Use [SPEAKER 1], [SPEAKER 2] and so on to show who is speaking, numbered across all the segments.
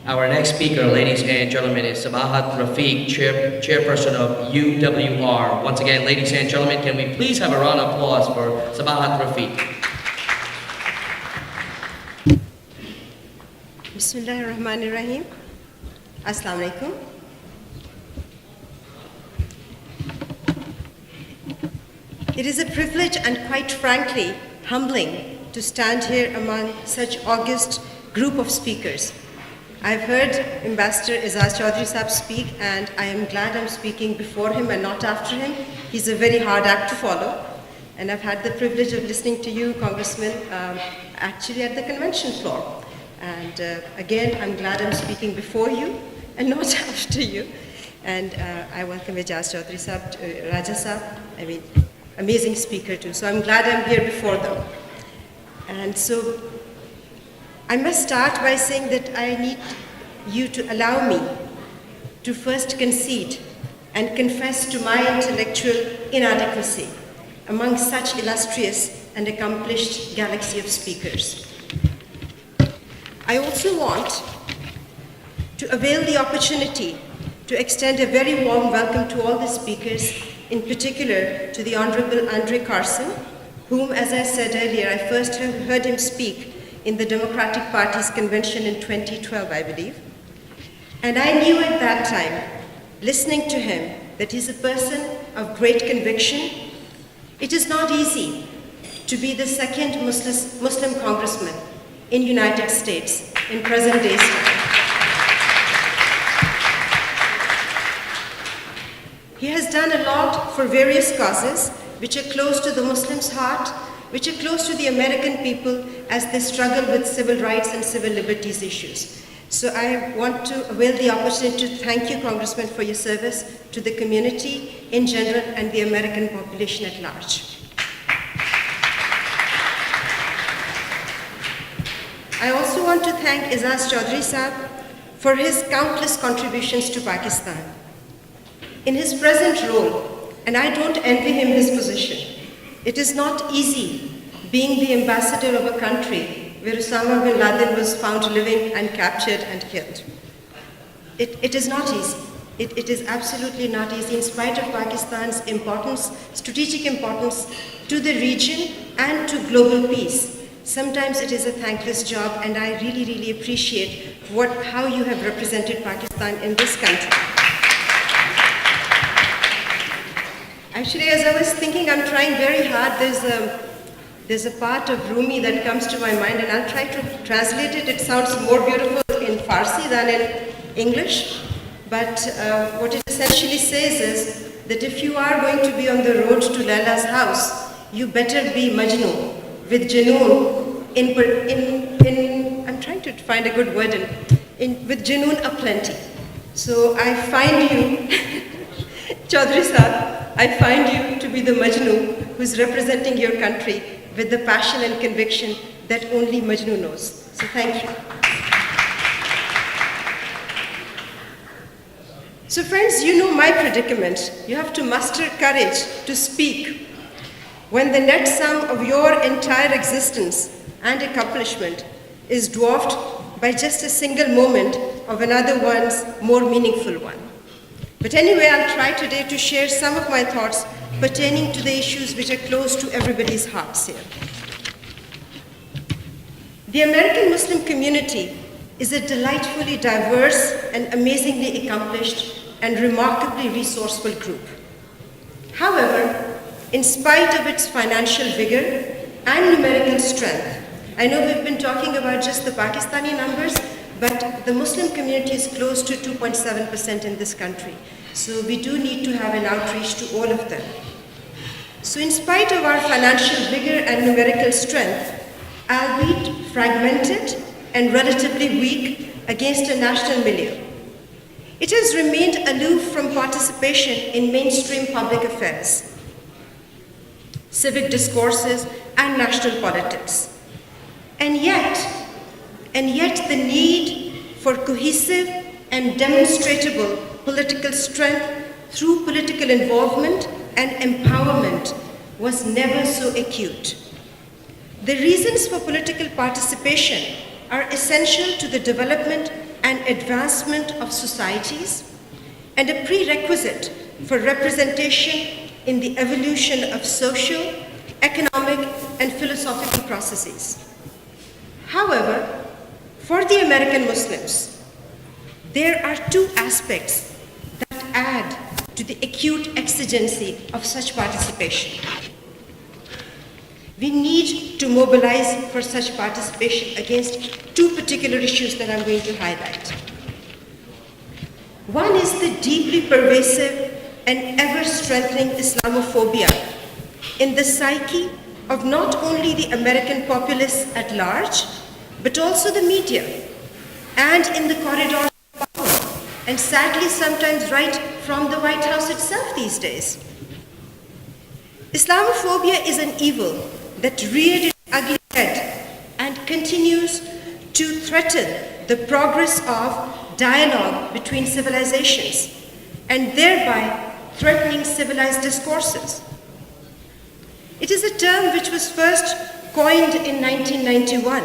[SPEAKER 1] Our next speaker, ladies and gentlemen, is Sabahat Rafiq, chairperson of UWR. Once again, ladies and gentlemen, can we please have a round of applause for Sabahat Rafiq?
[SPEAKER 2] Bismillahirrahmanirrahim. Assalamu alaikum. It is a privilege and quite frankly humbling to stand here among such august group of speakers. I've heard Ambassador Azaz Chaudhry Sahab speak, and I am glad I'm speaking before him and not after him. He's a very hard act to follow. And I've had the privilege of listening to you, Congressman, actually at the convention floor. And again, I'm glad I'm speaking before you and not after you. And I welcome Azaz Chaudhry Sahab, Raja Sahab, amazing speaker too. So I'm glad I'm here before them. And so I must start by saying that I need you to allow me to first concede and confess to my intellectual inadequacy among such illustrious and accomplished galaxy of speakers. I also want to avail the opportunity to extend a very warm welcome to all the speakers, in particular to the Honorable Andre Carson, whom, as I said earlier, I first heard him speak in the Democratic Party's convention in 2012, I believe. And I knew at that time, listening to him, that he's a person of great conviction. It is not easy to be the second Muslim congressman in United States in present day time. He has done a lot for various causes which are close to the Muslims' heart, which are close to the American people as they struggle with civil rights and civil liberties issues. So I want to avail the opportunity to thank you, Congressman, for your service to the community in general and the American population at large. I also want to thank Azaz Chaudhry Sahab for his countless contributions to Pakistan. In his present role, and I don't envy him his position, it is not easy being the ambassador of a country where Osama bin Laden was found living and captured and killed. It is not easy. It is absolutely not easy in spite of Pakistan's importance, strategic importance to the region and to global peace. Sometimes it is a thankless job, and I really, really appreciate how you have represented Pakistan in this country. Actually, as I was thinking, I'm trying very hard. There's a part of Rumi that comes to my mind, and I'll try to translate it. It sounds more beautiful in Farsi than in English. But what it essentially says is that if you are going to be on the road to Laila's house, you better be Majnun, with Junoon I'm trying to find a good word with Junoon aplenty. So I find you, Chaudhry Sahab, I find you to be the Majnun who's representing your country with the passion and conviction that only Majnun knows. So thank you. So friends, you know my predicament. You have to muster courage to speak when the net sum of your entire existence and accomplishment is dwarfed by just a single moment of another one's more meaningful one. But anyway, I'll try today to share some of my thoughts pertaining to the issues which are close to everybody's hearts here. The American Muslim community is a delightfully diverse and amazingly accomplished and remarkably resourceful group. However, in spite of its financial vigor and numerical strength, I know we've been talking about just the Pakistani numbers, but the Muslim community is close to 2.7% in this country. So we do need to have an outreach to all of them. So in spite of our financial vigor and numerical strength, albeit fragmented and relatively weak against a national milieu, it has remained aloof from participation in mainstream public affairs, civic discourses, and national politics. And yet the need for cohesive and demonstrable political strength through political involvement and empowerment was never so acute. The reasons for political participation are essential to the development and advancement of societies and a prerequisite for representation in the evolution of social, economic, and philosophical processes. However, for the American Muslims, there are two aspects that add to the acute exigency of such participation. We need to mobilize for such participation against two particular issues that I'm going to highlight. One is the deeply pervasive and ever-strengthening Islamophobia in the psyche of not only the American populace at large, but also the media, and in the corridors of power, and sadly sometimes right from the White House itself these days. Islamophobia is an evil that reared its ugly head and continues to threaten the progress of dialogue between civilizations and thereby threatening civilized discourses. It is a term which was first coined in 1991,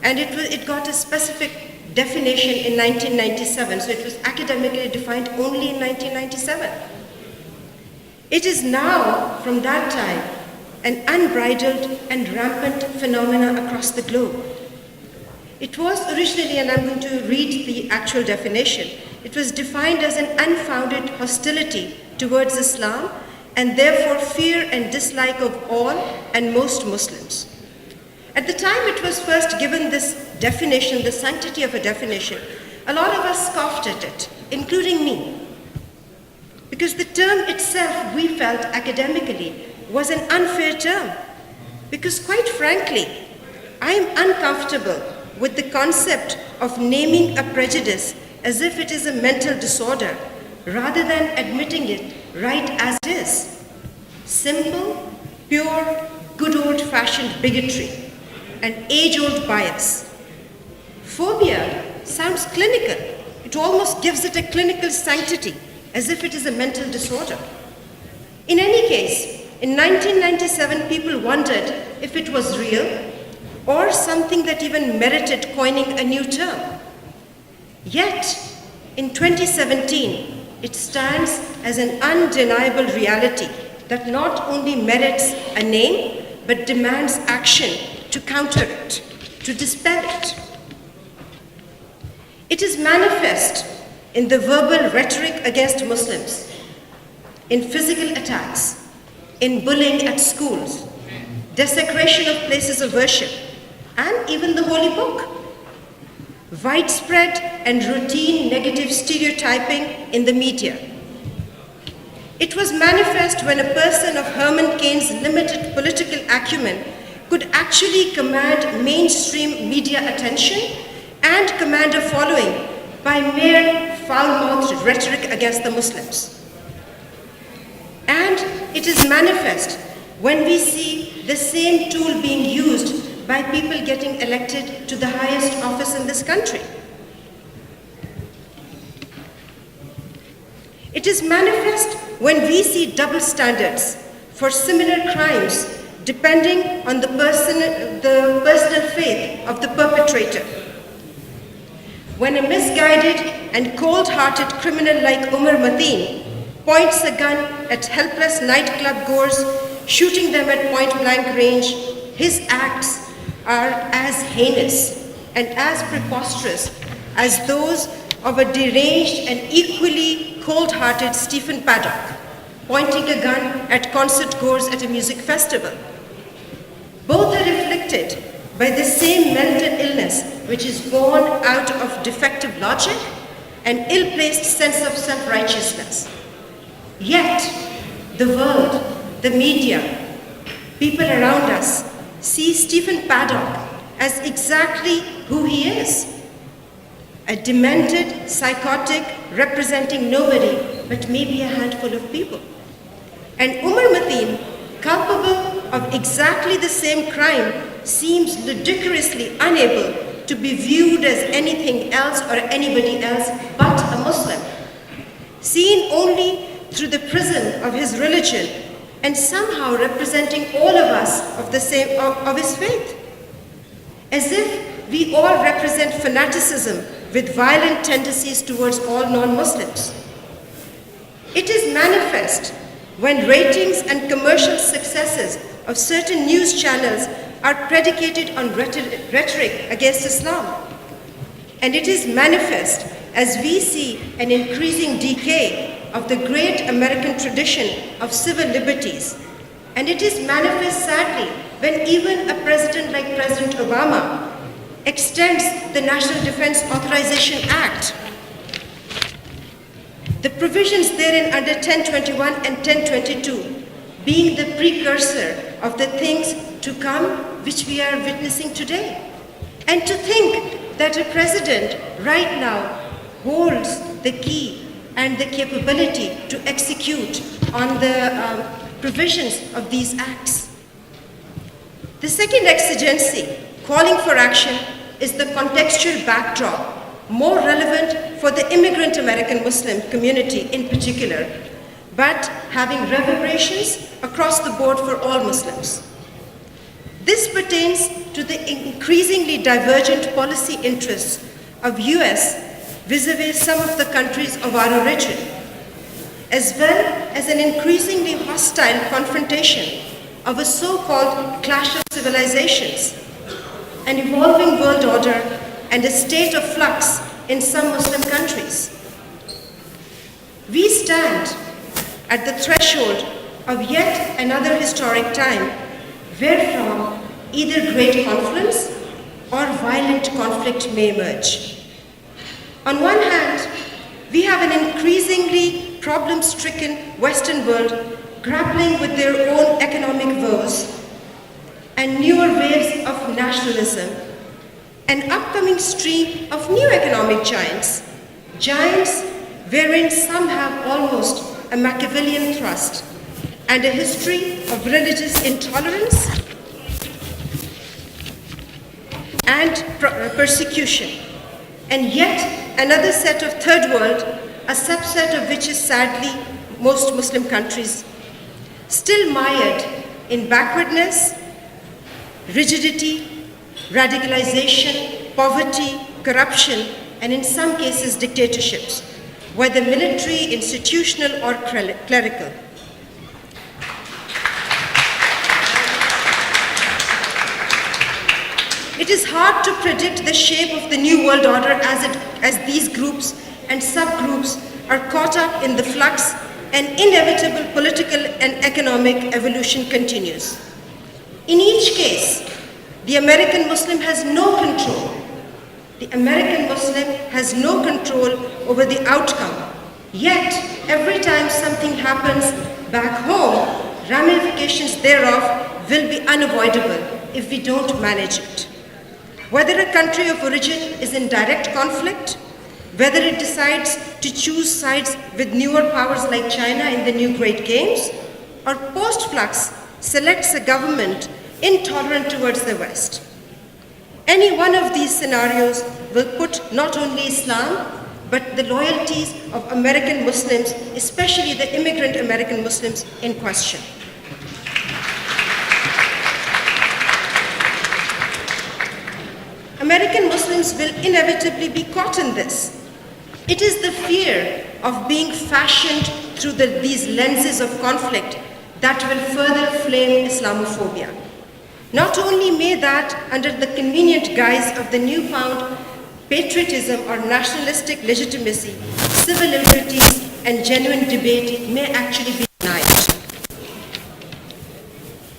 [SPEAKER 2] and it got a specific definition in 1997, so it was academically defined only in 1997. It is now, from that time, an unbridled and rampant phenomenon across the globe. It was originally, and I'm going to read the actual definition, it was defined as an unfounded hostility towards Islam and therefore fear and dislike of all and most Muslims. At the time it was first given this definition, the sanctity of a definition, a lot of us scoffed at it, including me, because the term itself, we felt academically, was an unfair term. Because quite frankly, I am uncomfortable with the concept of naming a prejudice as if it is a mental disorder, rather than admitting it right as it is. Simple, pure, good old-fashioned bigotry, an age-old bias. Phobia sounds clinical. It almost gives it a clinical sanctity, as if it is a mental disorder. In any case, in 1997, people wondered if it was real or something that even merited coining a new term. Yet, in 2017, it stands as an undeniable reality that not only merits a name, but demands action to counter it, to dispel it. It is manifest in the verbal rhetoric against Muslims, in physical attacks, in bullying at schools, desecration of places of worship, and even the Holy Book. Widespread and routine negative stereotyping in the media. It was manifest when a person of Herman Cain's limited political acumen could actually command mainstream media attention and command a following by mere foul-mouthed rhetoric against the Muslims. And it is manifest when we see the same tool being used by people getting elected to the highest office in this country. It is manifest when we see double standards for similar crimes depending on the personal faith of the perpetrator. When a misguided and cold-hearted criminal like Umar Mateen points a gun at helpless nightclub goers, shooting them at point-blank range, his acts are as heinous and as preposterous as those of a deranged and equally cold-hearted Stephen Paddock, pointing a gun at concert-goers at a music festival. Both are afflicted by the same mental illness, which is born out of defective logic and ill-placed sense of self-righteousness. Yet, the world, the media, people around us see Stephen Paddock as exactly who he is. A demented, psychotic, representing nobody but maybe a handful of people. And Umar Mateen, culpable of exactly the same crime, seems ludicrously unable to be viewed as anything else or anybody else but a Muslim, seen only through the prism of his religion and somehow representing all of us of his faith, as if we all represent fanaticism with violent tendencies towards all non-Muslims. It is manifest when ratings and commercial successes of certain news channels are predicated on rhetoric against Islam. And it is manifest as we see an increasing decay of the great American tradition of civil liberties. And it is manifest, sadly, when even a president like President Obama extends the National Defense Authorization Act. The provisions therein under 1021 and 1022 being the precursor of the things to come which we are witnessing today. And to think that a president right now holds the key and the capability to execute on the provisions of these acts. The second exigency calling for action is the contextual backdrop, more relevant for the immigrant American Muslim community in particular, but having reverberations across the board for all Muslims. This pertains to the increasingly divergent policy interests of US vis-a-vis some of the countries of our origin, as well as an increasingly hostile confrontation of a so-called clash of civilizations, an evolving world order, and a state of flux in some Muslim countries. We stand at the threshold of yet another historic time wherefrom either great confluence or violent conflict may emerge. On one hand, we have an increasingly problem-stricken Western world grappling with their own economic woes and newer waves of nationalism, an upcoming stream of new economic giants, giants wherein some have almost a Machiavellian thrust and a history of religious intolerance and persecution, and yet another set of third world, a subset of which is sadly most Muslim countries, still mired in backwardness, rigidity, radicalization, poverty, corruption, and in some cases dictatorships, whether military, institutional, or clerical. It is hard to predict the shape of the new world order as these groups and subgroups are caught up in the flux and inevitable political and economic evolution continues. In each case, the American Muslim has no control. The American Muslim has no control over the outcome. Yet, every time something happens back home, ramifications thereof will be unavoidable if we don't manage it. Whether a country of origin is in direct conflict, whether it decides to choose sides with newer powers like China in the new Great Games, or post-flux selects a government intolerant towards the West. Any one of these scenarios will put not only Islam, but the loyalties of American Muslims, especially the immigrant American Muslims, in question. American Muslims will inevitably be caught in this. It is the fear of being fashioned through these lenses of conflict that will further flame Islamophobia. Not only may that, under the convenient guise of the newfound patriotism or nationalistic legitimacy, civil liberties and genuine debate may actually be denied.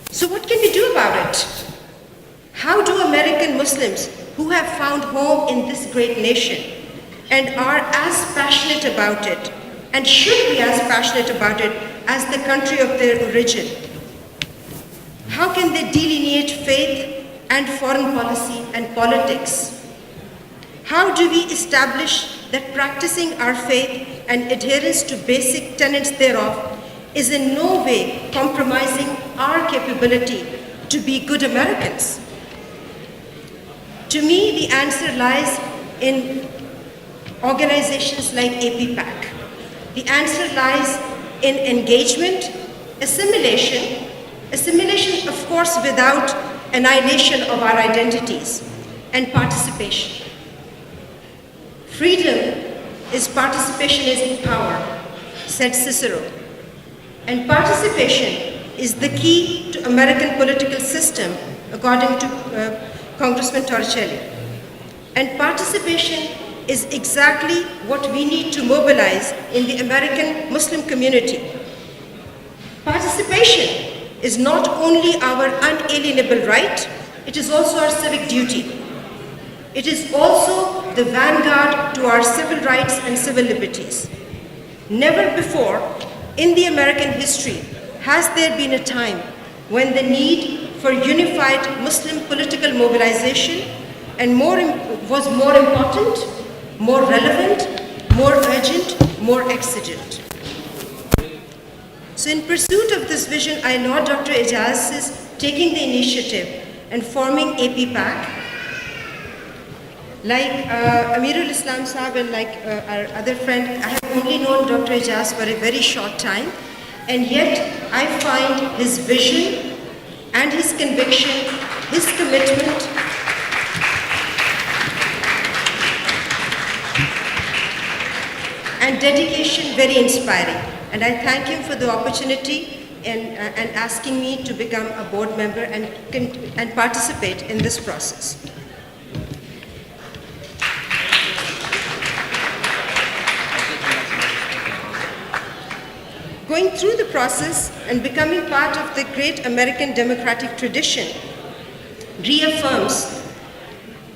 [SPEAKER 2] So what can we do about it? How do American Muslims who have found home in this great nation and are as passionate about it and should be as passionate about it as the country of their origin, how can they delineate faith and foreign policy and politics? How do we establish that practicing our faith and adherence to basic tenets thereof is in no way compromising our capability to be good Americans? To me, the answer lies in organizations like APPAC. The answer lies in engagement, assimilation of course without annihilation of our identities, and participation. Freedom is participation is power, said Cicero. And participation is the key to American political system, according to Congressman Torricelli. And participation is exactly what we need to mobilize in the American Muslim community. Participation is not only our unalienable right, it is also our civic duty. It is also the vanguard to our civil rights and civil liberties. Never before in the American history has there been a time when the need for unified Muslim political mobilization was more important, more relevant, more urgent, more exigent. So in pursuit of this vision, I laud Dr. Ijaz's taking the initiative and forming APPAC. Like Amirul Islam Saab and like our other friend, I have only known Dr. Ijaz for a very short time, and yet I find his vision and his conviction, his commitment, and dedication very inspiring. And I thank him for the opportunity and asking me to become a board member and participate in this process. Going through the process and becoming part of the great American democratic tradition reaffirms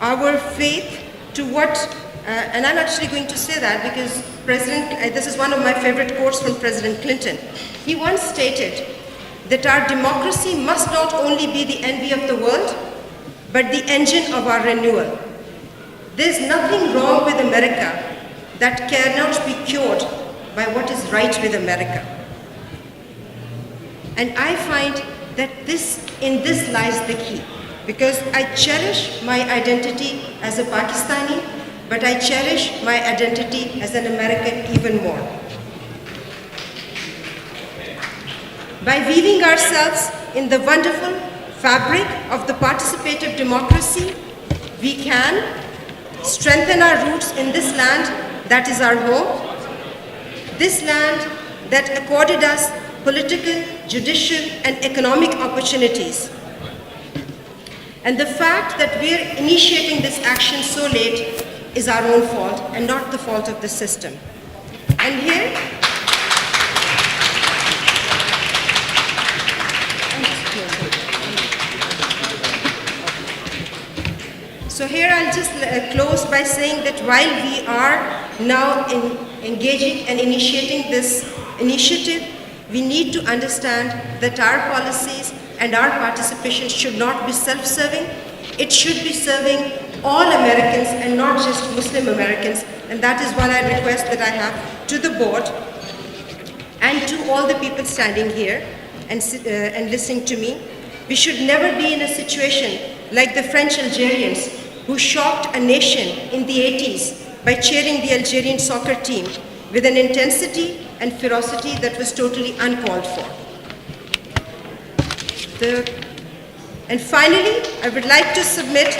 [SPEAKER 2] our faith to what, and I'm actually going to say that because this is one of my favorite quotes from President Clinton. He once stated that our democracy must not only be the envy of the world, but the engine of our renewal. There's nothing wrong with America that cannot be cured by what is right with America. And I find that in this lies the key, because I cherish my identity as a Pakistani, but I cherish my identity as an American even more. By weaving ourselves in the wonderful fabric of the participative democracy, we can strengthen our roots in this land that is our home, this land that accorded us political, judicial, and economic opportunities. And the fact that we're initiating this action so late is our own fault and not the fault of the system. And here, so here I'll just close by saying that while we are now engaging and initiating this initiative, we need to understand that our policies and our participation should not be self-serving. It should be serving all Americans and not just Muslim Americans. And that is one request that I have to the board and to all the people standing here and listening to me. We should never be in a situation like the French Algerians who shocked a nation in the 80s by cheering the Algerian soccer team with an intensity and ferocity that was totally uncalled for. And finally, I would like to submit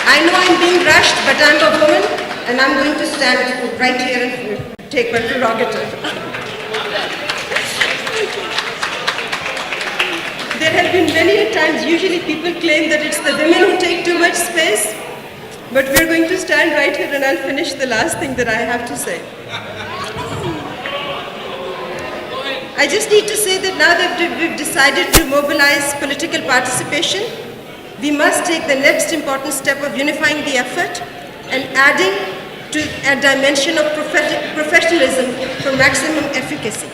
[SPEAKER 2] I know I'm being rushed, but I'm a woman and I'm going to stand right here and take my prerogative. There have been many times, usually people claim that it's the women who take too much space, but we're going to stand right here and I'll finish the last thing that I have to say. I just need to say that now that we've decided to mobilize political participation, we must take the next important step of unifying the effort and adding to a dimension of professionalism for maximum efficacy.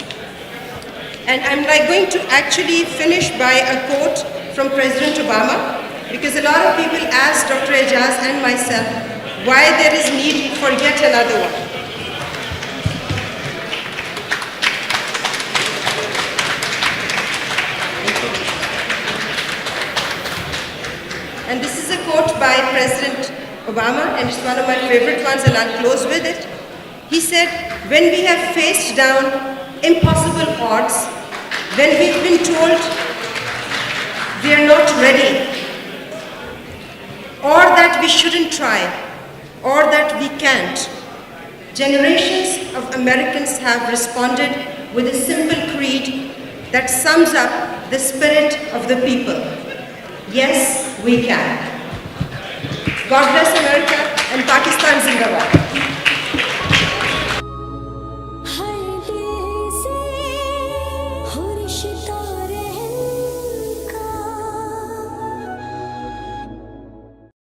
[SPEAKER 2] And I'm going to actually finish by a quote from President Obama, because a lot of people ask Dr. Ijaz and myself why there is need for yet another one. And this is a quote by President Obama, and it's one of my favorite ones, and I'll close with it. He said, "When we have faced down impossible odds, when we've been told we are not ready, or that we shouldn't try, or that we can't, generations of Americans have responded with a simple creed that sums up the spirit of the people. Yes, we can. God bless America and Pakistan Zindabad.